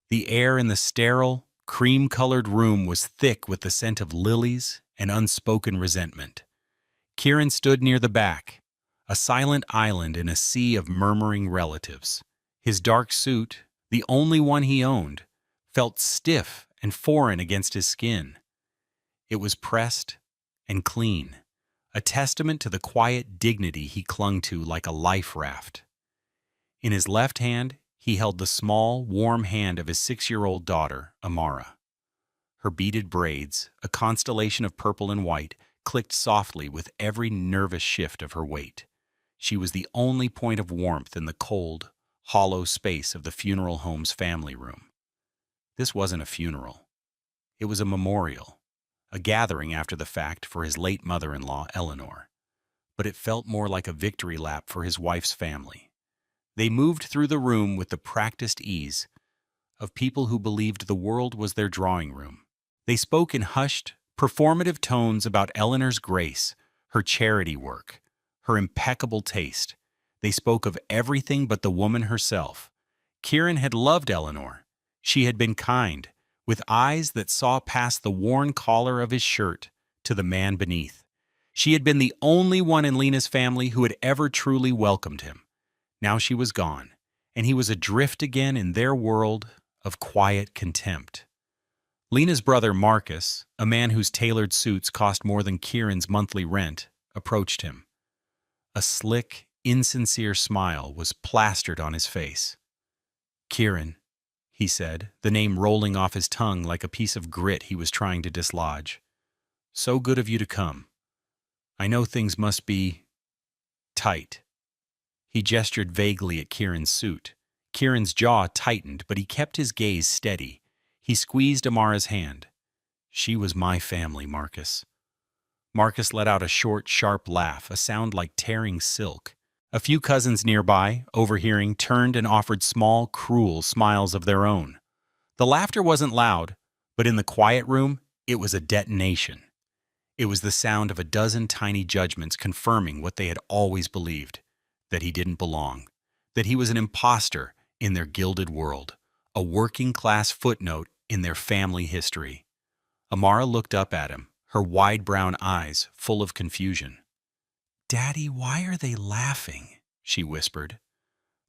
The air in the sterile, cream-colored room was thick with the scent of lilies and unspoken resentment. Kieran stood near the back, a silent island in a sea of murmuring relatives. His dark suit, the only one he owned, felt stiff and foreign against his skin. It was pressed and clean, a testament to the quiet dignity he clung to like a life raft. In his left hand, he held the small, warm hand of his 6-year-old daughter, Amara. Her beaded braids, a constellation of purple and white, clicked softly with every nervous shift of her weight. She was the only point of warmth in the cold, hollow space of the funeral home's family room. This wasn't a funeral. It was a memorial, a gathering after the fact for his late mother-in-law, Eleanor. But it felt more like a victory lap for his wife's family. They moved through the room with the practiced ease of people who believed the world was their drawing room. They spoke in hushed, performative tones about Eleanor's grace, her charity work, her impeccable taste. They spoke of everything but the woman herself. Kieran had loved Eleanor. She had been kind, with eyes that saw past the worn collar of his shirt to the man beneath. She had been the only one in Lena's family who had ever truly welcomed him. Now she was gone, and he was adrift again in their world of quiet contempt. Lena's brother Marcus, a man whose tailored suits cost more than Kieran's monthly rent, approached him. A slick, insincere smile was plastered on his face. "Kieran," he said, the name rolling off his tongue like a piece of grit he was trying to dislodge. "So good of you to come. I know things must be tight." He gestured vaguely at Kieran's suit. Kieran's jaw tightened, but he kept his gaze steady. He squeezed Amara's hand. "She was my family, Marcus." Marcus let out a short, sharp laugh, a sound like tearing silk. A few cousins nearby, overhearing, turned and offered small, cruel smiles of their own. The laughter wasn't loud, but in the quiet room, it was a detonation. It was the sound of a dozen tiny judgments confirming what they had always believed, that he didn't belong, that he was an imposter in their gilded world, a working-class footnote in their family history. Amara looked up at him, her wide brown eyes full of confusion. "Daddy, why are they laughing?" she whispered.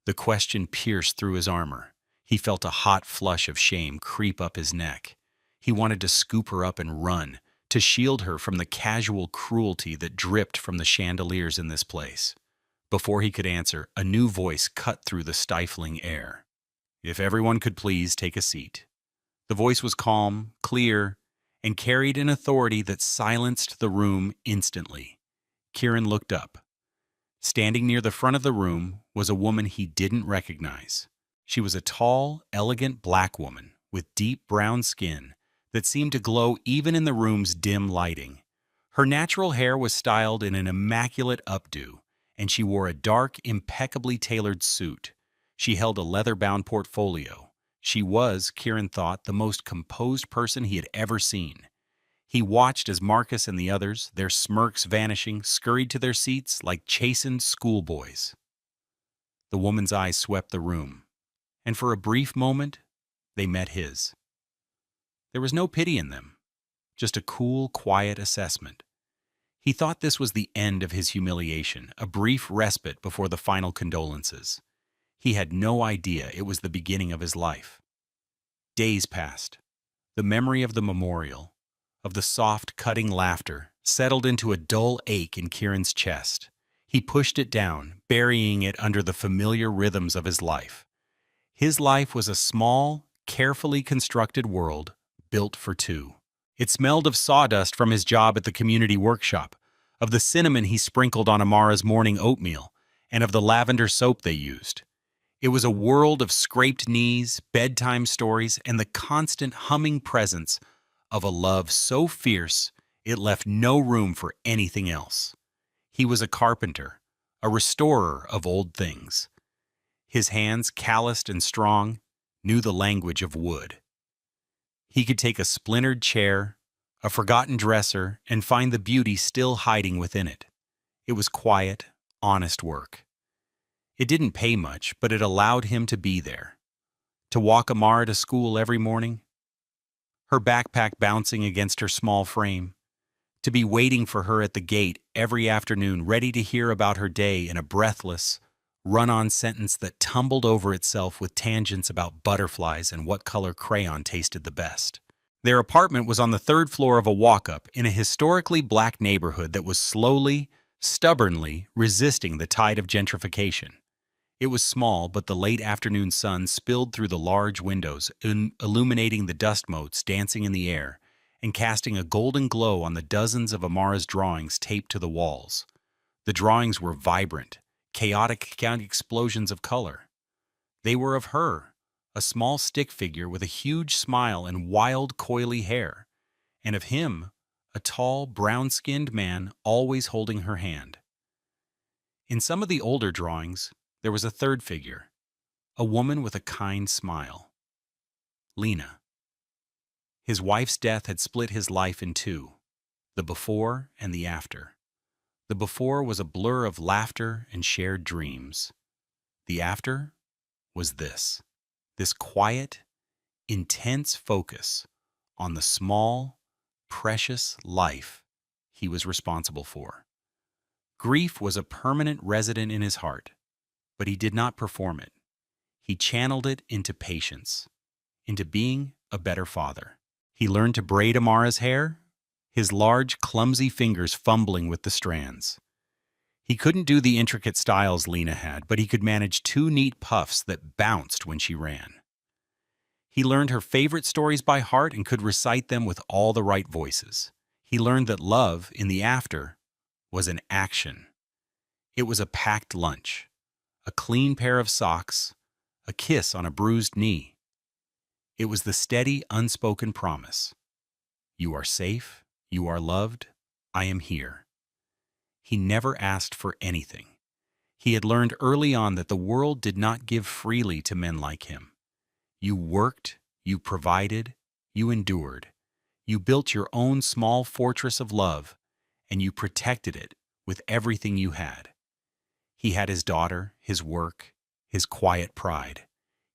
The question pierced through his armor. He felt a hot flush of shame creep up his neck. He wanted to scoop her up and run, to shield her from the casual cruelty that dripped from the chandeliers in this place. Before he could answer, a new voice cut through the stifling air. "If everyone could please take a seat." The voice was calm, clear, and carried an authority that silenced the room instantly. Kieran looked up. Standing near the front of the room was a woman he didn't recognize. She was a tall, elegant black woman with deep brown skin that seemed to glow even in the room's dim lighting. Her natural hair was styled in an immaculate updo, and she wore a dark, impeccably tailored suit. She held a leather-bound portfolio. She was, Kieran thought, the most composed person he had ever seen. He watched as Marcus and the others, their smirks vanishing, scurried to their seats like chastened schoolboys. The woman's eyes swept the room, and for a brief moment, they met his. There was no pity in them, just a cool, quiet assessment. He thought this was the end of his humiliation, a brief respite before the final condolences. He had no idea it was the beginning of his life. Days passed. The memory of the memorial, of the soft, cutting laughter, settled into a dull ache in Kieran's chest. He pushed it down, burying it under the familiar rhythms of his life. His life was a small, carefully constructed world built for two. It smelled of sawdust from his job at the community workshop, of the cinnamon he sprinkled on Amara's morning oatmeal, and of the lavender soap they used. It was a world of scraped knees, bedtime stories, and the constant humming presence of a love so fierce it left no room for anything else. He was a carpenter, a restorer of old things. His hands, calloused and strong, knew the language of wood. He could take a splintered chair, a forgotten dresser, and find the beauty still hiding within it. It was quiet, honest work. It didn't pay much, but it allowed him to be there, To walk Amara to school every morning, her backpack bouncing against her small frame, to be waiting for her at the gate every afternoon, ready to hear about her day in a breathless, run-on sentence that tumbled over itself with tangents about butterflies and what color crayon tasted the best. Their apartment was on the third floor of a walk-up in a historically black neighborhood that was slowly, stubbornly resisting the tide of gentrification. It was small, but the late afternoon sun spilled through the large windows, illuminating the dust motes dancing in the air and casting a golden glow on the dozens of Amara's drawings taped to the walls. The drawings were vibrant, chaotic explosions of color. They were of her, a small stick figure with a huge smile and wild, coily hair, and of him, a tall, brown-skinned man always holding her hand. In some of the older drawings, there was a third figure, a woman with a kind smile. Lena. His wife's death had split his life in two, the before and the after. The before was a blur of laughter and shared dreams. The after was this quiet, intense focus on the small, precious life he was responsible for. Grief was a permanent resident in his heart, but he did not perform it. He channeled it into patience, into being a better father. He learned to braid Amara's hair, his large, clumsy fingers fumbling with the strands. He couldn't do the intricate styles Lena had, but he could manage two neat puffs that bounced when she ran. He learned her favorite stories by heart and could recite them with all the right voices. He learned that love, in the after, was an action. It was a packed lunch, a clean pair of socks, a kiss on a bruised knee. It was the steady, unspoken promise. You are safe, you are loved, I am here. He never asked for anything. He had learned early on that the world did not give freely to men like him. You worked, you provided, you endured. You built your own small fortress of love, and you protected it with everything you had. He had his daughter, his work, his quiet pride.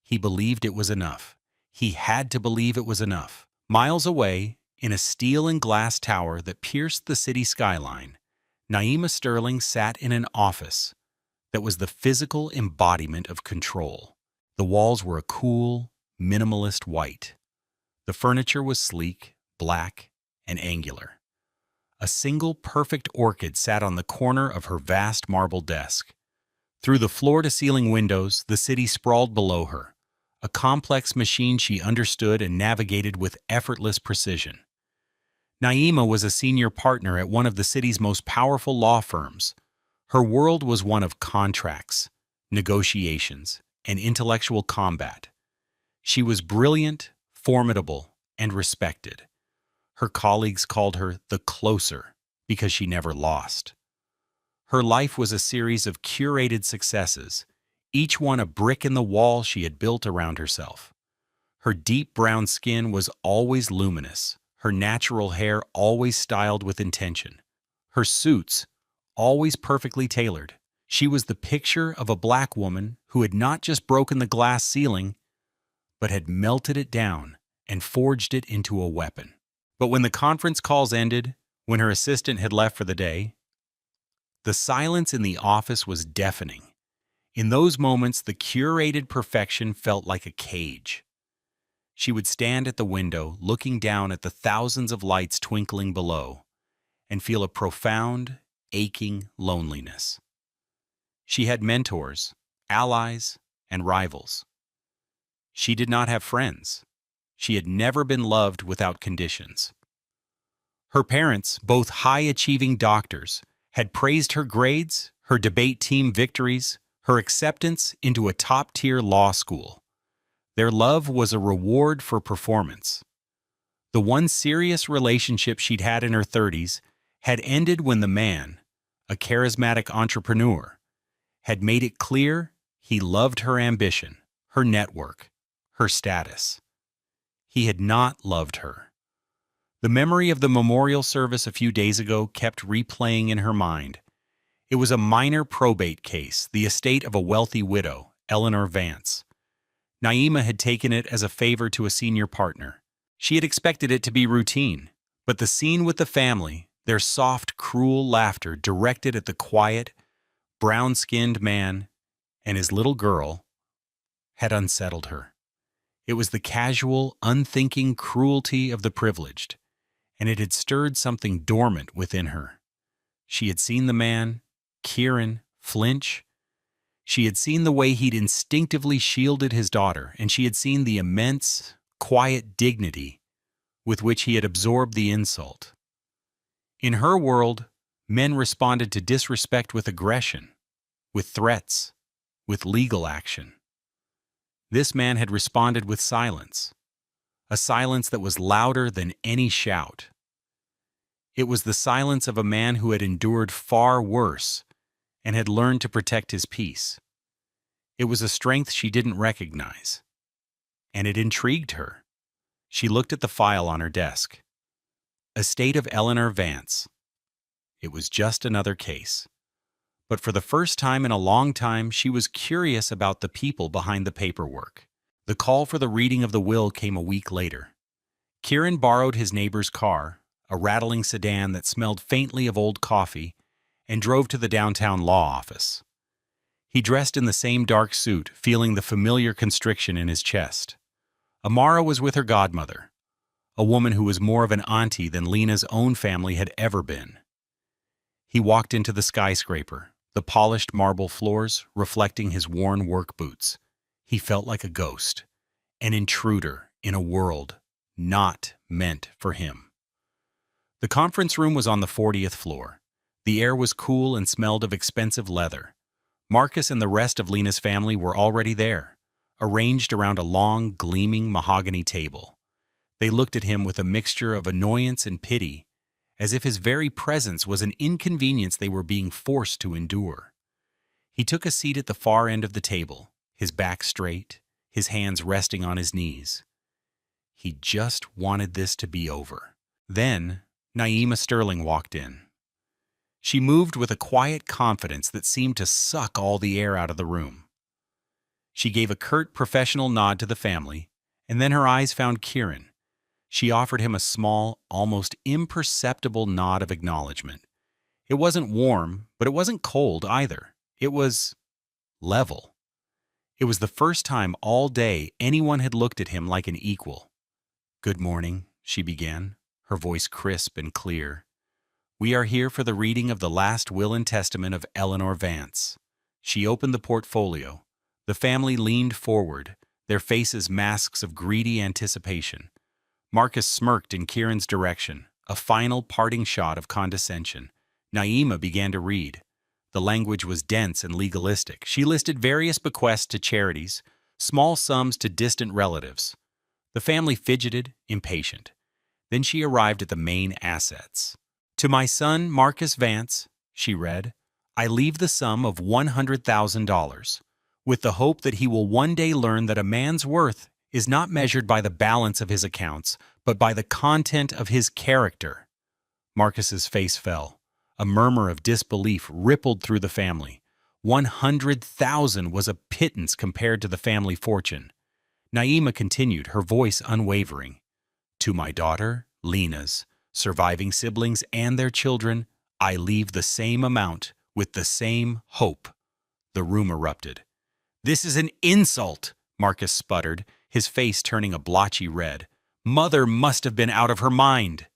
He believed it was enough. He had to believe it was enough. Miles away, in a steel and glass tower that pierced the city skyline, Naima Sterling sat in an office that was the physical embodiment of control. The walls were a cool, minimalist white. The furniture was sleek, black, and angular. A single perfect orchid sat on the corner of her vast marble desk. Through the floor-to-ceiling windows, the city sprawled below her, a complex machine she understood and navigated with effortless precision. Naima was a senior partner at one of the city's most powerful law firms. Her world was one of contracts, negotiations, and intellectual combat. She was brilliant, formidable, and respected. Her colleagues called her the closer because she never lost. Her life was a series of curated successes, each one a brick in the wall she had built around herself. Her deep brown skin was always luminous, her natural hair always styled with intention, her suits always perfectly tailored. She was the picture of a black woman who had not just broken the glass ceiling, but had melted it down and forged it into a weapon. But when the conference calls ended, when her assistant had left for the day, the silence in the office was deafening. In those moments, the curated perfection felt like a cage. She would stand at the window, looking down at the thousands of lights twinkling below, and feel a profound, aching loneliness. She had mentors, allies, and rivals. She did not have friends. She had never been loved without conditions. Her parents, both high-achieving doctors, had praised her grades, her debate team victories, her acceptance into a top-tier law school. Their love was a reward for performance. The one serious relationship she'd had in her 30s had ended when the man, a charismatic entrepreneur, had made it clear he loved her ambition, her network, her status. He had not loved her. The memory of the memorial service a few days ago kept replaying in her mind. It was a minor probate case, the estate of a wealthy widow, Eleanor Vance. Naima had taken it as a favor to a senior partner. She had expected it to be routine, but the scene with the family, their soft, cruel laughter directed at the quiet, brown-skinned man and his little girl, had unsettled her. It was the casual, unthinking cruelty of the privileged, and it had stirred something dormant within her. She had seen the man, Kieran, flinch. She had seen the way he'd instinctively shielded his daughter, and she had seen the immense, quiet dignity with which he had absorbed the insult. In her world, men responded to disrespect with aggression, with threats, with legal action. This man had responded with silence, a silence that was louder than any shout. It was the silence of a man who had endured far worse and had learned to protect his peace. It was a strength she didn't recognize, and it intrigued her. She looked at the file on her desk. Estate of Eleanor Vance. It was just another case. But for the first time in a long time, she was curious about the people behind the paperwork. The call for the reading of the will came a week later. Kieran borrowed his neighbor's car, a rattling sedan that smelled faintly of old coffee, and drove to the downtown law office. He dressed in the same dark suit, feeling the familiar constriction in his chest. Amara was with her godmother, a woman who was more of an auntie than Lena's own family had ever been. He walked into the skyscraper, the polished marble floors reflecting his worn work boots. He felt like a ghost, an intruder in a world not meant for him. The conference room was on the 40th floor. The air was cool and smelled of expensive leather. Marcus and the rest of Lena's family were already there, arranged around a long, gleaming mahogany table. They looked at him with a mixture of annoyance and pity, as if his very presence was an inconvenience they were being forced to endure. He took a seat at the far end of the table, his back straight, his hands resting on his knees. He just wanted this to be over. Then, Naima Sterling walked in. She moved with a quiet confidence that seemed to suck all the air out of the room. She gave a curt professional nod to the family, and then her eyes found Kieran. She offered him a small, almost imperceptible nod of acknowledgement. It wasn't warm, but it wasn't cold either. It was level. It was the first time all day anyone had looked at him like an equal. "Good morning," she began, her voice crisp and clear. "We are here for the reading of the last will and testament of Eleanor Vance." She opened the portfolio. The family leaned forward, their faces masks of greedy anticipation. Marcus smirked in Kieran's direction, a final parting shot of condescension. Naima began to read. The language was dense and legalistic. She listed various bequests to charities, small sums to distant relatives. The family fidgeted, impatient. Then she arrived at the main assets. "To my son, Marcus Vance," she read, "I leave the sum of $100,000, with the hope that he will one day learn that a man's worth is not measured by the balance of his accounts, but by the content of his character." Marcus's face fell. A murmur of disbelief rippled through the family. 100,000 was a pittance compared to the family fortune. Naima continued, her voice unwavering. "To my daughter, Lena's, surviving siblings and their children, I leave the same amount with the same hope." The room erupted. "This is an insult," Marcus sputtered, his face turning a blotchy red. "Mother must have been out of her mind."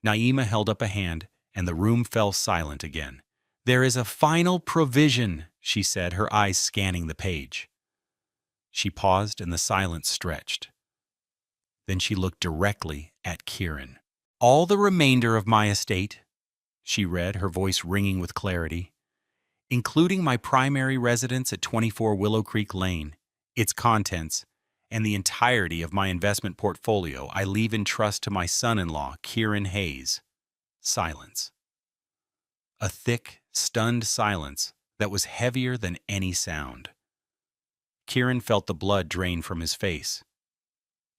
Naima held up a hand, and the room fell silent again. "There is a final provision," she said, her eyes scanning the page. She paused, and the silence stretched. Then she looked directly at Kieran. "All the remainder of my estate," she read, her voice ringing with clarity, "including my primary residence at 24 Willow Creek Lane, its contents, and the entirety of my investment portfolio, I leave in trust to my son-in-law, Kieran Hayes." Silence. A thick, stunned silence that was heavier than any sound. Kieran felt the blood drain from his face.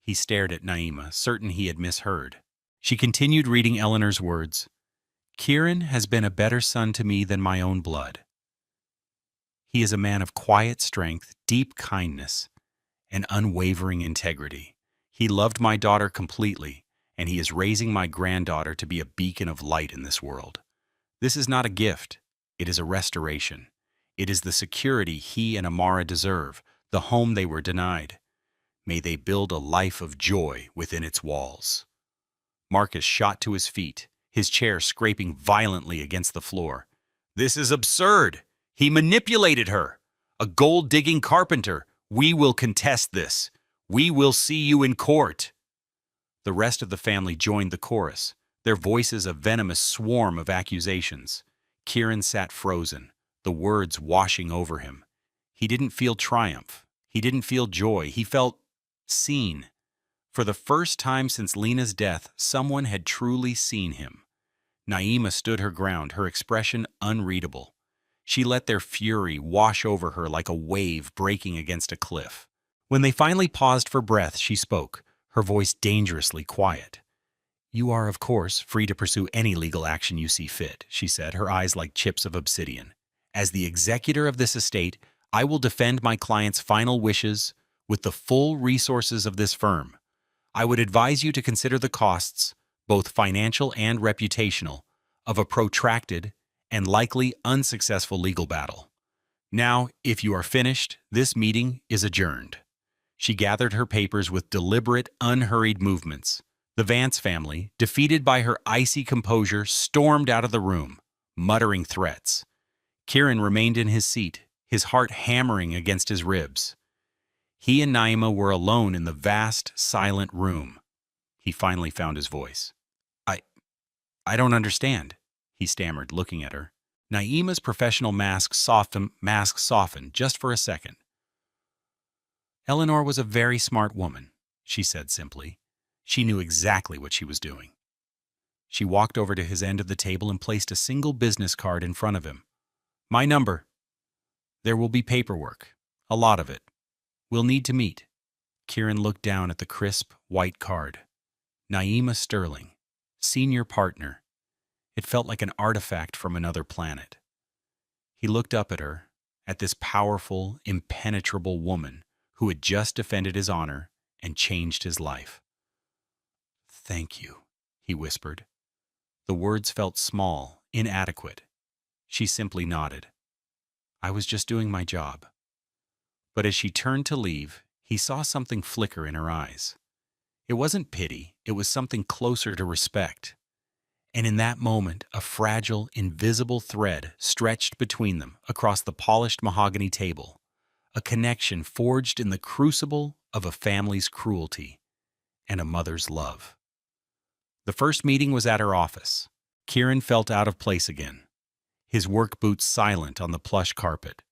He stared at Naima, certain he had misheard. She continued reading Eleanor's words. "Kieran has been a better son to me than my own blood. He is a man of quiet strength, deep kindness, and unwavering integrity. He loved my daughter completely, and he is raising my granddaughter to be a beacon of light in this world. This is not a gift. It is a restoration. It is the security he and Amara deserve, the home they were denied. May they build a life of joy within its walls. Marcus shot to his feet, his chair scraping violently against the floor. This is absurd! He manipulated her! A gold-digging carpenter! We will contest this! We will see you in court! The rest of the family joined the chorus, their voices a venomous swarm of accusations. Kieran sat frozen, the words washing over him. He didn't feel triumph. He didn't feel joy. He felt seen. For the first time since Lena's death, someone had truly seen him. Naima stood her ground, her expression unreadable. She let their fury wash over her like a wave breaking against a cliff. When they finally paused for breath, she spoke, her voice dangerously quiet. "You are, of course, free to pursue any legal action you see fit," she said, her eyes like chips of obsidian. "As the executor of this estate, I will defend my client's final wishes with the full resources of this firm. I would advise you to consider the costs, both financial and reputational, of a protracted and likely unsuccessful legal battle. Now, if you are finished, this meeting is adjourned." She gathered her papers with deliberate, unhurried movements. The Vance family, defeated by her icy composure, stormed out of the room, muttering threats. Kieran remained in his seat, his heart hammering against his ribs. He and Naima were alone in the vast, silent room. He finally found his voice. I don't understand," he stammered, looking at her. Naima's professional mask softened just for a second. "Eleanor was a very smart woman," she said simply. "She knew exactly what she was doing." She walked over to his end of the table and placed a single business card in front of him. "My number. There will be paperwork, a lot of it. We'll need to meet." Kieran looked down at the crisp, white card. Naima Sterling, senior partner. It felt like an artifact from another planet. He looked up at her, at this powerful, impenetrable woman who had just defended his honor and changed his life. "Thank you," he whispered. The words felt small, inadequate. She simply nodded. "I was just doing my job." But as she turned to leave, he saw something flicker in her eyes. It wasn't pity, it was something closer to respect. And in that moment, a fragile, invisible thread stretched between them across the polished mahogany table, a connection forged in the crucible of a family's cruelty and a mother's love. The first meeting was at her office. Kieran felt out of place again, his work boots silent on the plush carpet.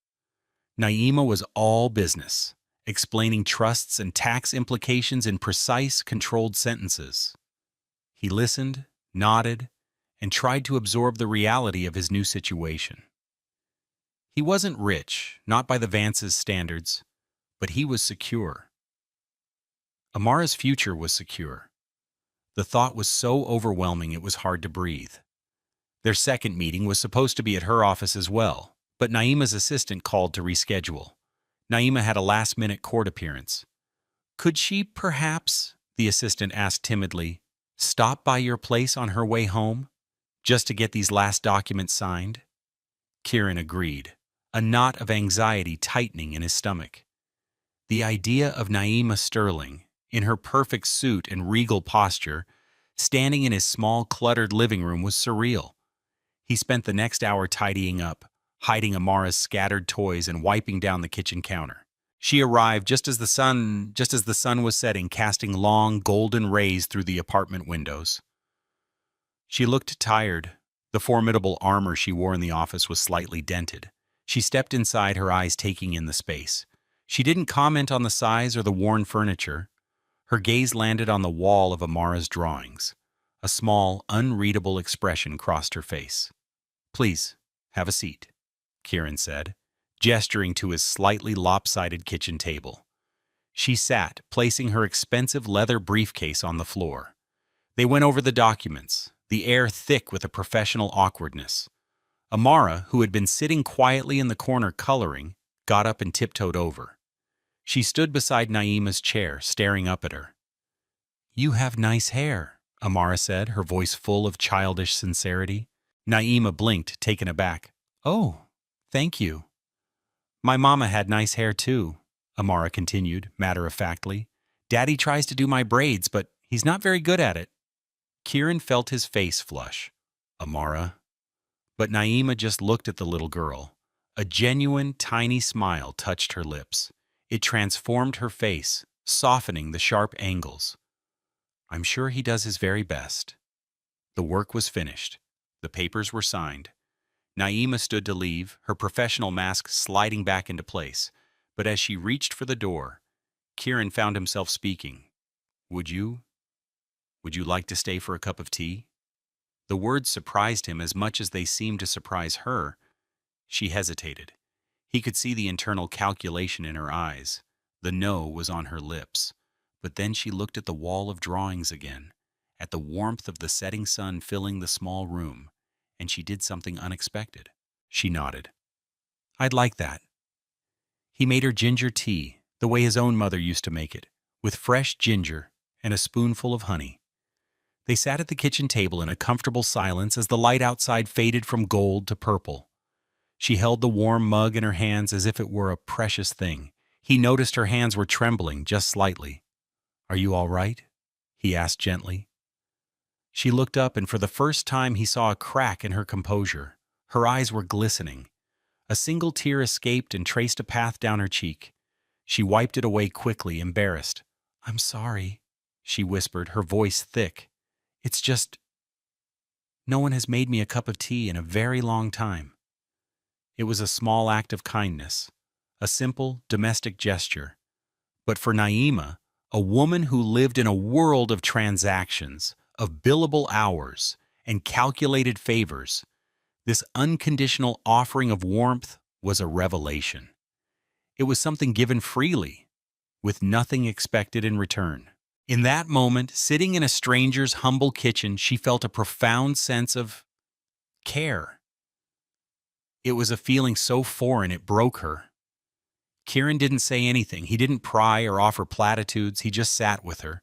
Naima was all business, explaining trusts and tax implications in precise, controlled sentences. He listened, nodded, and tried to absorb the reality of his new situation. He wasn't rich, not by the Vance's standards, but he was secure. Amara's future was secure. The thought was so overwhelming it was hard to breathe. Their second meeting was supposed to be at her office as well, but Naima's assistant called to reschedule. Naima had a last-minute court appearance. "Could she, perhaps," the assistant asked timidly, "stop by your place on her way home, just to get these last documents signed?" Kieran agreed, a knot of anxiety tightening in his stomach. The idea of Naima Sterling, in her perfect suit and regal posture, standing in his small, cluttered living room was surreal. He spent the next hour tidying up, hiding Amara's scattered toys and wiping down the kitchen counter. She arrived just as the sun was setting, casting long, golden rays through the apartment windows. She looked tired. The formidable armor she wore in the office was slightly dented. She stepped inside, her eyes taking in the space. She didn't comment on the size or the worn furniture. Her gaze landed on the wall of Amara's drawings. A small, unreadable expression crossed her face. "Please, have a seat," Kieran said, gesturing to his slightly lopsided kitchen table. She sat, placing her expensive leather briefcase on the floor. They went over the documents, the air thick with a professional awkwardness. Amara, who had been sitting quietly in the corner coloring, got up and tiptoed over. She stood beside Naima's chair, staring up at her. "You have nice hair," Amara said, her voice full of childish sincerity. Naima blinked, taken aback. "Oh, thank you." "My mama had nice hair too," Amara continued, matter-of-factly. "Daddy tries to do my braids, but he's not very good at it." Kieran felt his face flush. "Amara?" But Naima just looked at the little girl. A genuine, tiny smile touched her lips. It transformed her face, softening the sharp angles. "I'm sure he does his very best." The work was finished. The papers were signed. Naima stood to leave, her professional mask sliding back into place. But as she reached for the door, Kieran found himself speaking. Would you like to stay for a cup of tea?" The words surprised him as much as they seemed to surprise her. She hesitated. He could see the internal calculation in her eyes. The no was on her lips. But then she looked at the wall of drawings again, at the warmth of the setting sun filling the small room, and she did something unexpected. She nodded. "I'd like that." He made her ginger tea, the way his own mother used to make it, with fresh ginger and a spoonful of honey. They sat at the kitchen table in a comfortable silence as the light outside faded from gold to purple. She held the warm mug in her hands as if it were a precious thing. He noticed her hands were trembling just slightly. "Are you all right?" he asked gently. She looked up, and for the first time he saw a crack in her composure. Her eyes were glistening. A single tear escaped and traced a path down her cheek. She wiped it away quickly, embarrassed. "I'm sorry," she whispered, her voice thick. "It's just, no one has made me a cup of tea in a very long time." It was a small act of kindness, a simple, domestic gesture. But for Naima, a woman who lived in a world of transactions, of billable hours, and calculated favors, this unconditional offering of warmth was a revelation. It was something given freely, with nothing expected in return. In that moment, sitting in a stranger's humble kitchen, she felt a profound sense of care. It was a feeling so foreign it broke her. Kieran didn't say anything. He didn't pry or offer platitudes. He just sat with her,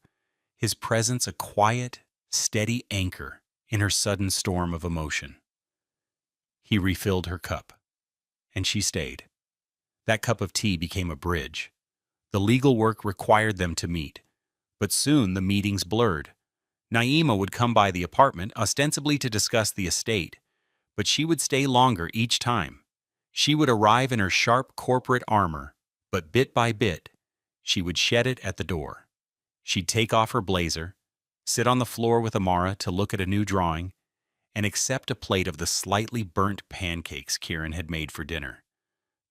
his presence a quiet, steady anchor in her sudden storm of emotion. He refilled her cup, and she stayed. That cup of tea became a bridge. The legal work required them to meet, but soon the meetings blurred. Naima would come by the apartment, ostensibly to discuss the estate, but she would stay longer each time. She would arrive in her sharp corporate armor, but bit by bit, she would shed it at the door. She'd take off her blazer, sit on the floor with Amara to look at a new drawing, and accept a plate of the slightly burnt pancakes Kieran had made for dinner.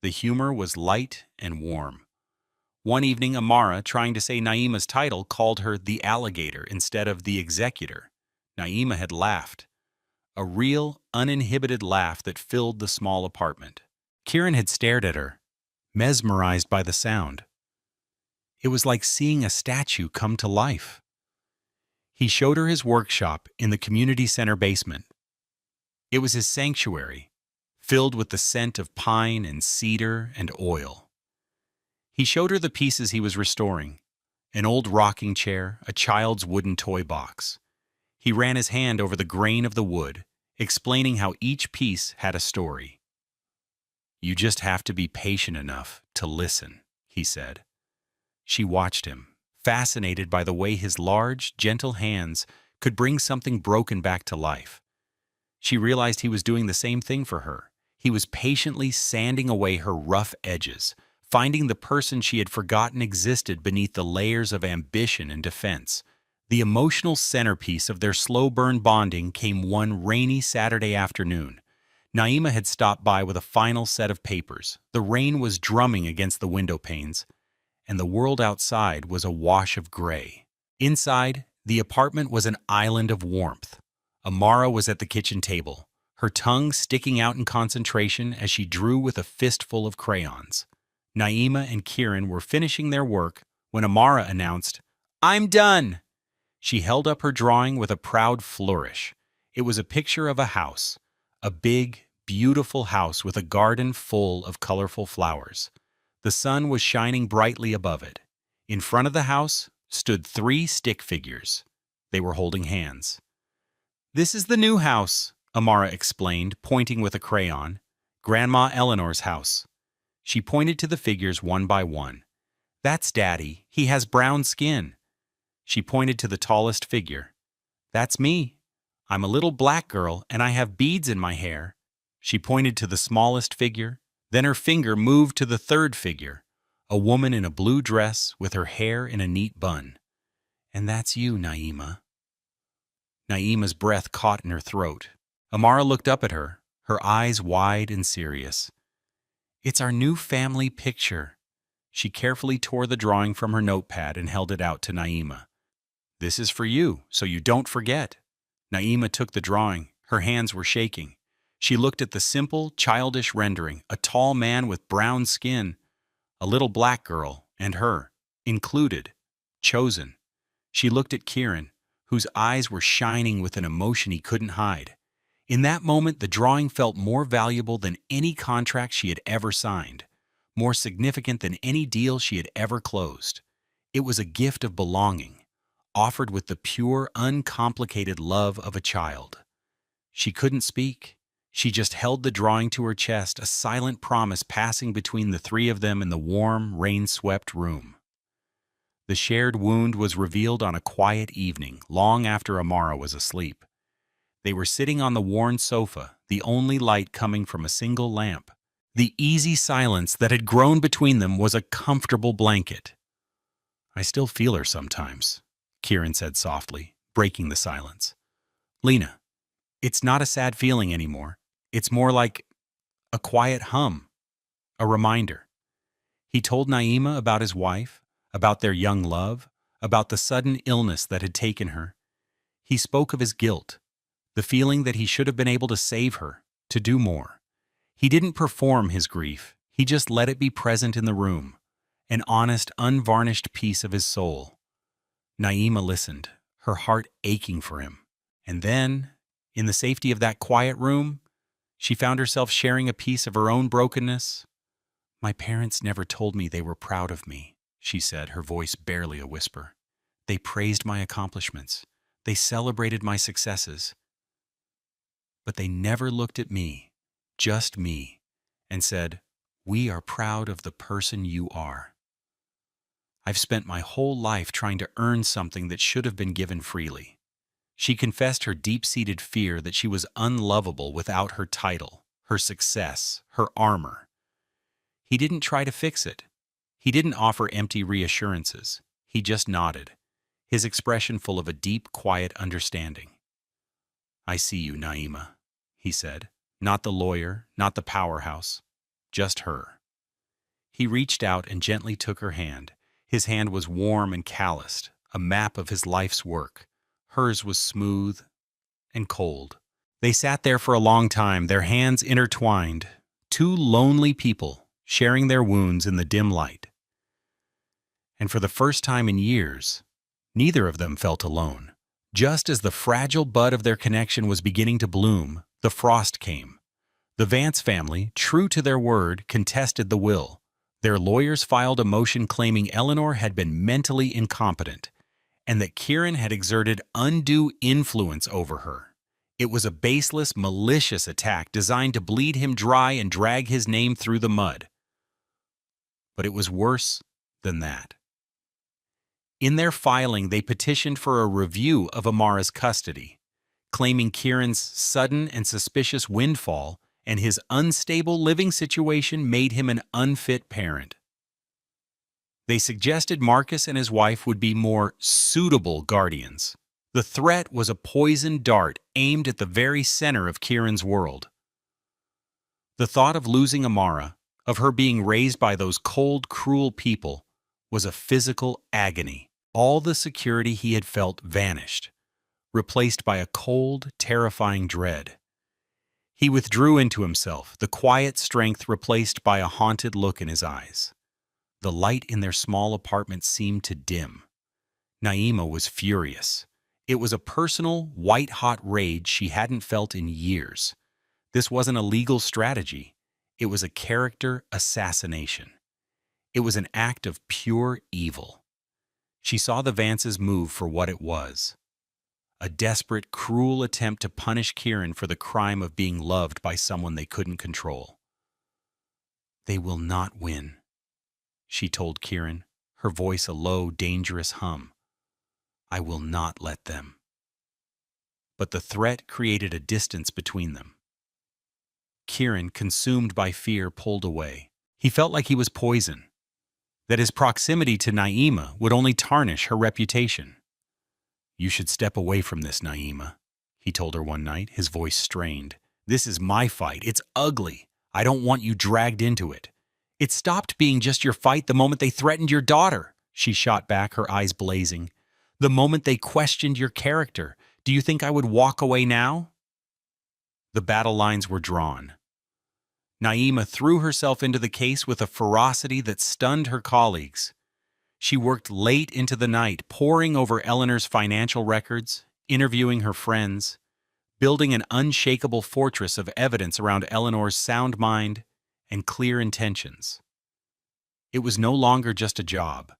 The humor was light and warm. One evening, Amara, trying to say Naima's title, called her the alligator instead of the executor. Naima had laughed. A real, uninhibited laugh that filled the small apartment. Kieran had stared at her, mesmerized by the sound. It was like seeing a statue come to life. He showed her his workshop in the community center basement. It was his sanctuary, filled with the scent of pine and cedar and oil. He showed her the pieces he was restoring, an old rocking chair, a child's wooden toy box. He ran his hand over the grain of the wood, explaining how each piece had a story. "You just have to be patient enough to listen," he said. She watched him, fascinated by the way his large, gentle hands could bring something broken back to life. She realized he was doing the same thing for her. He was patiently sanding away her rough edges, finding the person she had forgotten existed beneath the layers of ambition and defense. The emotional centerpiece of their slow-burn bonding came one rainy Saturday afternoon. Naima had stopped by with a final set of papers. The rain was drumming against the window panes, and the world outside was a wash of gray. Inside, the apartment was an island of warmth. Amara was at the kitchen table, her tongue sticking out in concentration as she drew with a fistful of crayons. Naima and Kieran were finishing their work when Amara announced, "I'm done!" She held up her drawing with a proud flourish. It was a picture of a house, a big, beautiful house with a garden full of colorful flowers. The sun was shining brightly above it. In front of the house stood 3 stick figures. They were holding hands. "This is the new house," Amara explained, pointing with a crayon. "Grandma Eleanor's house." She pointed to the figures one by one. "That's Daddy. He has brown skin." She pointed to the tallest figure. "That's me. I'm a little black girl and I have beads in my hair." She pointed to the smallest figure. Then her finger moved to the third figure, a woman in a blue dress with her hair in a neat bun. "And that's you, Naima." Naima's breath caught in her throat. Amara looked up at her, her eyes wide and serious. "It's our new family picture." She carefully tore the drawing from her notepad and held it out to Naima. "This is for you, so you don't forget." Naima took the drawing. Her hands were shaking. She looked at the simple, childish rendering, a tall man with brown skin, a little black girl, and her, included, chosen. She looked at Kieran, whose eyes were shining with an emotion he couldn't hide. In that moment, the drawing felt more valuable than any contract she had ever signed, more significant than any deal she had ever closed. It was a gift of belonging, offered with the pure, uncomplicated love of a child. She couldn't speak. She just held the drawing to her chest, a silent promise passing between the 3 of them in the warm, rain-swept room. The shared wound was revealed on a quiet evening, long after Amara was asleep. They were sitting on the worn sofa, the only light coming from a single lamp. The easy silence that had grown between them was a comfortable blanket. "I still feel her sometimes," Kieran said softly, breaking the silence. "Lena, it's not a sad feeling anymore. It's more like a quiet hum, a reminder." He told Naima about his wife, about their young love, about the sudden illness that had taken her. He spoke of his guilt, the feeling that he should have been able to save her, to do more. He didn't perform his grief, he just let it be present in the room, an honest, unvarnished piece of his soul. Naima listened, her heart aching for him. And then, in the safety of that quiet room, she found herself sharing a piece of her own brokenness. "My parents never told me they were proud of me," she said, her voice barely a whisper. "They praised my accomplishments. They celebrated my successes. But they never looked at me, just me, and said, 'We are proud of the person you are.' I've spent my whole life trying to earn something that should have been given freely." She confessed her deep-seated fear that she was unlovable without her title, her success, her armor. He didn't try to fix it. He didn't offer empty reassurances. He just nodded, his expression full of a deep, quiet understanding. "I see you, Naima," he said. "Not the lawyer, not the powerhouse, just her." He reached out and gently took her hand. His hand was warm and calloused, a map of his life's work. Hers was smooth and cold. They sat there for a long time, their hands intertwined, 2 lonely people sharing their wounds in the dim light. And for the first time in years, neither of them felt alone. Just as the fragile bud of their connection was beginning to bloom, the frost came. The Vance family, true to their word, contested the will. Their lawyers filed a motion claiming Eleanor had been mentally incompetent, and that Kieran had exerted undue influence over her. It was a baseless, malicious attack designed to bleed him dry and drag his name through the mud. But it was worse than that. In their filing, they petitioned for a review of Amara's custody, claiming Kieran's sudden and suspicious windfall and his unstable living situation made him an unfit parent. They suggested Marcus and his wife would be more suitable guardians. The threat was a poisoned dart aimed at the very center of Kieran's world. The thought of losing Amara, of her being raised by those cold, cruel people, was a physical agony. All the security he had felt vanished, replaced by a cold, terrifying dread. He withdrew into himself, the quiet strength replaced by a haunted look in his eyes. The light in their small apartment seemed to dim. Naima was furious. It was a personal, white-hot rage she hadn't felt in years. This wasn't a legal strategy. It was a character assassination. It was an act of pure evil. She saw the Vances move for what it was. A desperate, cruel attempt to punish Kieran for the crime of being loved by someone they couldn't control. "They will not win," she told Kieran, her voice a low, dangerous hum. "I will not let them." But the threat created a distance between them. Kieran, consumed by fear, pulled away. He felt like he was poison, that his proximity to Naima would only tarnish her reputation. "You should step away from this, Naima," he told her one night, his voice strained. "This is my fight. It's ugly. I don't want you dragged into it." "It stopped being just your fight the moment they threatened your daughter," she shot back, her eyes blazing. "The moment they questioned your character. Do you think I would walk away now?" The battle lines were drawn. Naima threw herself into the case with a ferocity that stunned her colleagues. She worked late into the night, poring over Eleanor's financial records, interviewing her friends, building an unshakable fortress of evidence around Eleanor's sound mind and clear intentions. It was no longer just a job.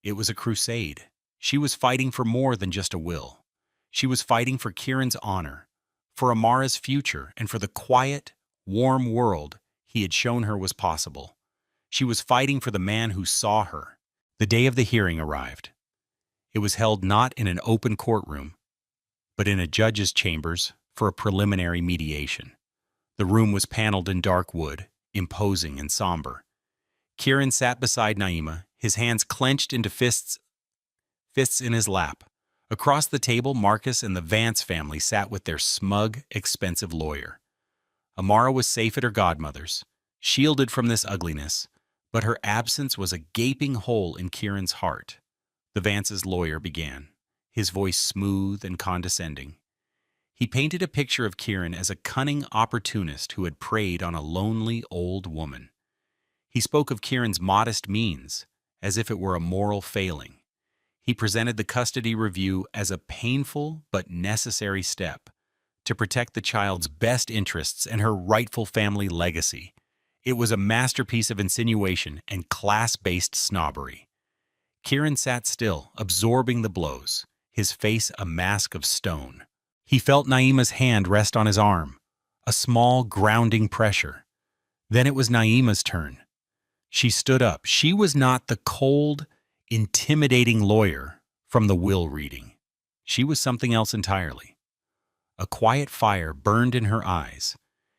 It was a crusade. She was fighting for more than just a will. She was fighting for Kieran's honor, for Amara's future, and for the quiet, warm world he had shown her was possible. She was fighting for the man who saw her. The day of the hearing arrived. It was held not in an open courtroom, but in a judge's chambers for a preliminary mediation. The room was paneled in dark wood, imposing and somber. Kieran sat beside Naima, his hands clenched into fists in his lap. Across the table, Marcus and the Vance family sat with their smug, expensive lawyer. Amara was safe at her godmother's, shielded from this ugliness, but her absence was a gaping hole in Kieran's heart. The Vance's lawyer began, his voice smooth and condescending. He painted a picture of Kieran as a cunning opportunist who had preyed on a lonely old woman. He spoke of Kieran's modest means, as if it were a moral failing. He presented the custody review as a painful but necessary step to protect the child's best interests and her rightful family legacy. It was a masterpiece of insinuation and class-based snobbery. Kieran sat still, absorbing the blows, his face a mask of stone. He felt Naima's hand rest on his arm, a small, grounding pressure. Then it was Naima's turn. She stood up. She was not the cold, intimidating lawyer from the will reading. She was something else entirely. A quiet fire burned in her eyes.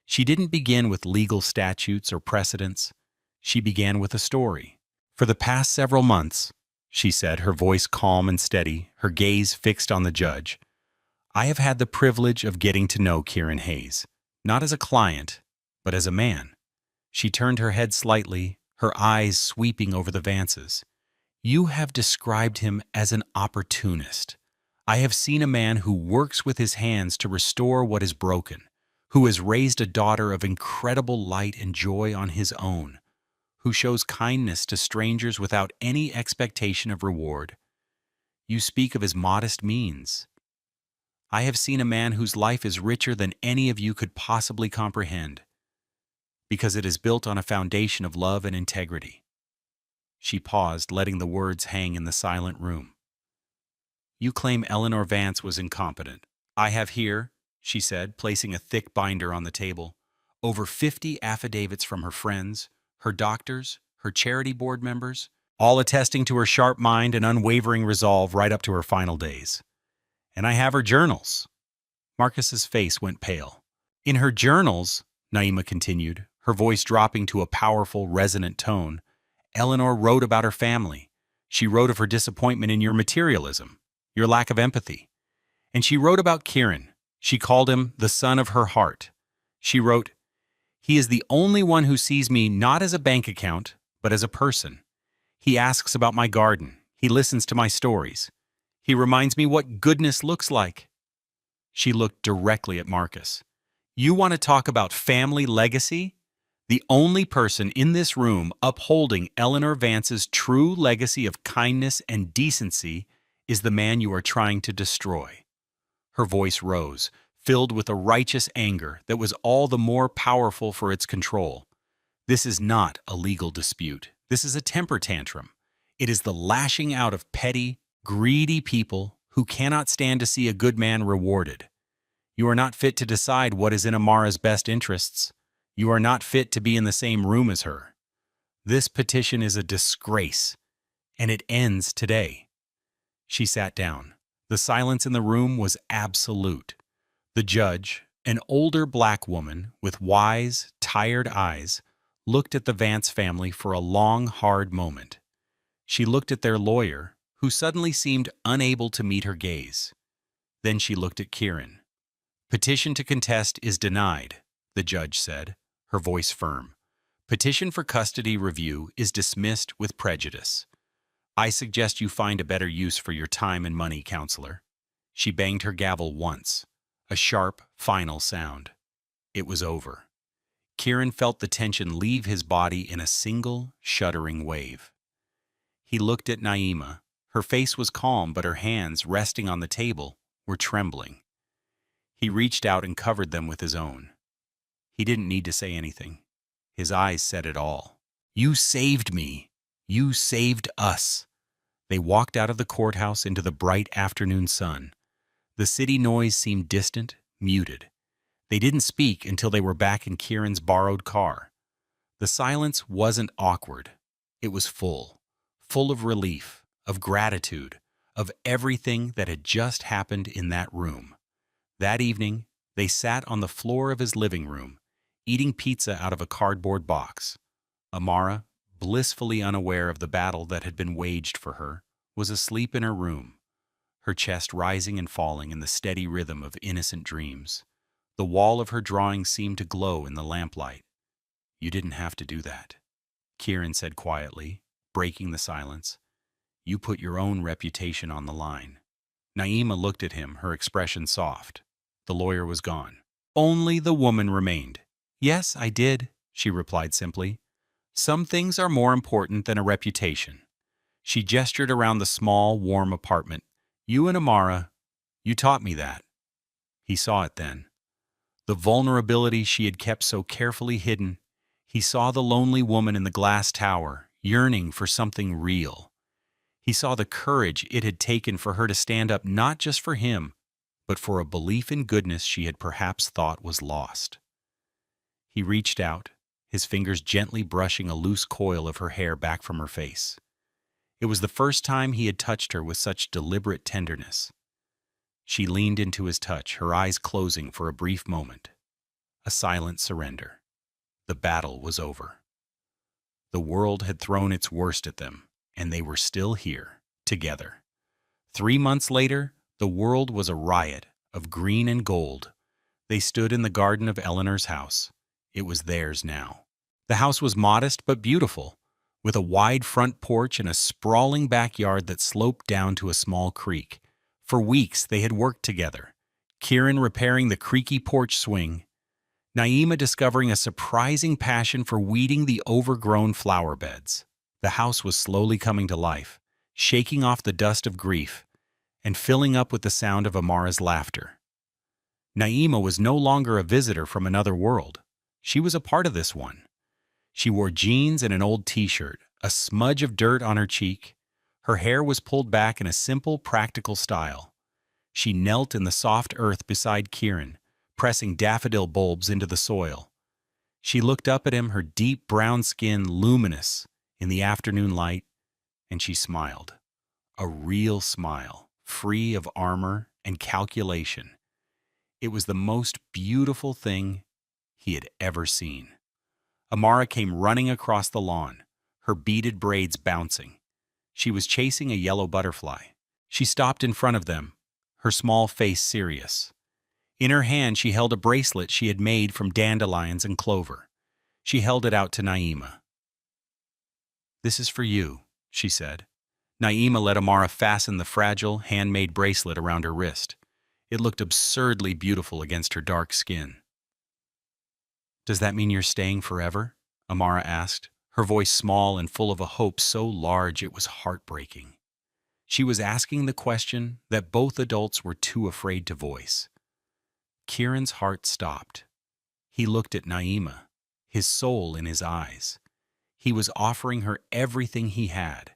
She didn't begin with legal statutes or precedents. She began with a story. "For the past several months," she said, her voice calm and steady, her gaze fixed on the judge, "I have had the privilege of getting to know Kieran Hayes, not as a client, but as a man." She turned her head slightly, her eyes sweeping over the Vances. "You have described him as an opportunist. I have seen a man who works with his hands to restore what is broken, who has raised a daughter of incredible light and joy on his own, who shows kindness to strangers without any expectation of reward. You speak of his modest means. I have seen a man whose life is richer than any of you could possibly comprehend, because it is built on a foundation of love and integrity." She paused, letting the words hang in the silent room. "You claim Eleanor Vance was incompetent. I have here," she said, placing a thick binder on the table, "over 50 affidavits from her friends, her doctors, her charity board members, all attesting to her sharp mind and unwavering resolve right up to her final days. And I have her journals." Marcus's face went pale. "In her journals," Naima continued, her voice dropping to a powerful, resonant tone, "Eleanor wrote about her family. She wrote of her disappointment in your materialism, your lack of empathy. And she wrote about Kieran. She called him the son of her heart. She wrote, 'He is the only one who sees me not as a bank account, but as a person. He asks about my garden. He listens to my stories. He reminds me what goodness looks like.'" She looked directly at Marcus. "You want to talk about family legacy? The only person in this room upholding Eleanor Vance's true legacy of kindness and decency is the man you are trying to destroy." Her voice rose, filled with a righteous anger that was all the more powerful for its control. "This is not a legal dispute. This is a temper tantrum. It is the lashing out of petty, greedy people who cannot stand to see a good man rewarded. You are not fit to decide what is in Amara's best interests. You are not fit to be in the same room as her. This petition is a disgrace, and it ends today." She sat down. The silence in the room was absolute. The judge, an older black woman with wise, tired eyes, looked at the Vance family for a long, hard moment. She looked at their lawyer, who suddenly seemed unable to meet her gaze. Then she looked at Kieran. "Petition to contest is denied," the judge said, her voice firm. "Petition for custody review is dismissed with prejudice. I suggest you find a better use for your time and money, counselor." She banged her gavel once, a sharp, final sound. It was over. Kieran felt the tension leave his body in a single, shuddering wave. He looked at Naima. Her face was calm, but her hands, resting on the table, were trembling. He reached out and covered them with his own. He didn't need to say anything. His eyes said it all. "You saved me. You saved us." They walked out of the courthouse into the bright afternoon sun. The city noise seemed distant, muted. They didn't speak until they were back in Kieran's borrowed car. The silence wasn't awkward. It was full of relief, of gratitude, of everything that had just happened in that room. That evening, they sat on the floor of his living room, eating pizza out of a cardboard box. Amara, blissfully unaware of the battle that had been waged for her, was asleep in her room, her chest rising and falling in the steady rhythm of innocent dreams. The wall of her drawing seemed to glow in the lamplight. "You didn't have to do that," Kieran said quietly, breaking the silence. "You put your own reputation on the line." Naima looked at him, her expression soft. The lawyer was gone. Only the woman remained. "Yes, I did," she replied simply. "Some things are more important than a reputation." She gestured around the small, warm apartment. "You and Amara, you taught me that." He saw it then. The vulnerability she had kept so carefully hidden. He saw the lonely woman in the glass tower, yearning for something real. He saw the courage it had taken for her to stand up not just for him, but for a belief in goodness she had perhaps thought was lost. He reached out, his fingers gently brushing a loose coil of her hair back from her face. It was the first time he had touched her with such deliberate tenderness. She leaned into his touch, her eyes closing for a brief moment. A silent surrender. The battle was over. The world had thrown its worst at them, and they were still here, together. 3 months later, the world was a riot of green and gold. They stood in the garden of Eleanor's house. It was theirs now. The house was modest but beautiful, with a wide front porch and a sprawling backyard that sloped down to a small creek. For weeks they had worked together, Kieran repairing the creaky porch swing, Naima discovering a surprising passion for weeding the overgrown flower beds. The house was slowly coming to life, shaking off the dust of grief and filling up with the sound of Amara's laughter. Naima was no longer a visitor from another world. She was a part of this one. She wore jeans and an old t-shirt, a smudge of dirt on her cheek. Her hair was pulled back in a simple, practical style. She knelt in the soft earth beside Kieran, pressing daffodil bulbs into the soil. She looked up at him, her deep brown skin luminous in the afternoon light, and she smiled. A real smile, free of armor and calculation. It was the most beautiful thing he had ever seen. Amara came running across the lawn, her beaded braids bouncing. She was chasing a yellow butterfly. She stopped in front of them, her small face serious. In her hand she held a bracelet she had made from dandelions and clover. She held it out to Naima. "This is for you," she said. Naima let Amara fasten the fragile, handmade bracelet around her wrist. It looked absurdly beautiful against her dark skin. "Does that mean you're staying forever?" Amara asked, her voice small and full of a hope so large it was heartbreaking. She was asking the question that both adults were too afraid to voice. Kieran's heart stopped. He looked at Naima, his soul in his eyes. He was offering her everything he had: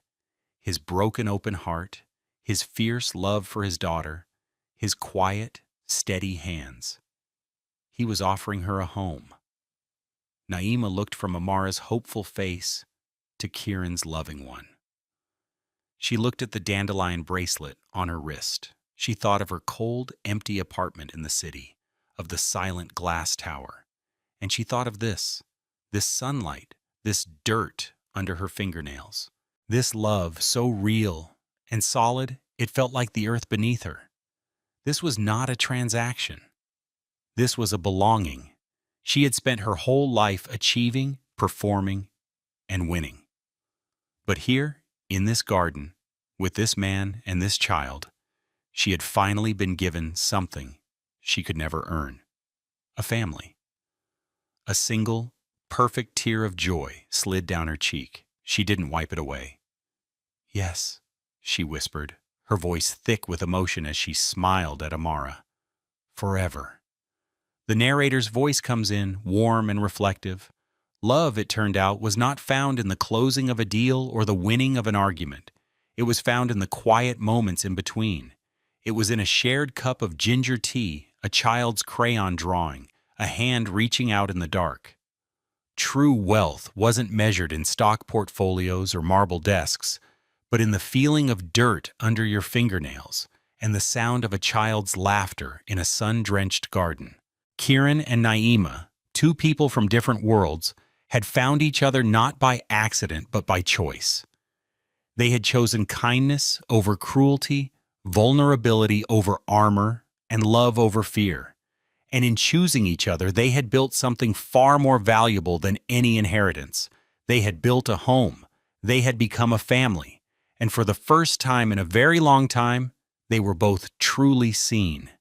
his broken open heart, his fierce love for his daughter, his quiet, steady hands. He was offering her a home. Naima looked from Amara's hopeful face to Kieran's loving one. She looked at the dandelion bracelet on her wrist. She thought of her cold, empty apartment in the city, of the silent glass tower. And she thought of this sunlight, this dirt under her fingernails, this love so real and solid it felt like the earth beneath her. This was not a transaction. This was a belonging. She had spent her whole life achieving, performing, and winning. But here, in this garden, with this man and this child, she had finally been given something she could never earn: a family. A single, perfect tear of joy slid down her cheek. She didn't wipe it away. "Yes," she whispered, her voice thick with emotion as she smiled at Amara. "Forever." The narrator's voice comes in, warm and reflective. Love, it turned out, was not found in the closing of a deal or the winning of an argument. It was found in the quiet moments in between. It was in a shared cup of ginger tea, a child's crayon drawing, a hand reaching out in the dark. True wealth wasn't measured in stock portfolios or marble desks, but in the feeling of dirt under your fingernails and the sound of a child's laughter in a sun-drenched garden. Kieran and Naima, two people from different worlds, had found each other not by accident but by choice. They had chosen kindness over cruelty, vulnerability over armor, and love over fear. And in choosing each other, they had built something far more valuable than any inheritance. They had built a home. They had become a family. And for the first time in a very long time, they were both truly seen.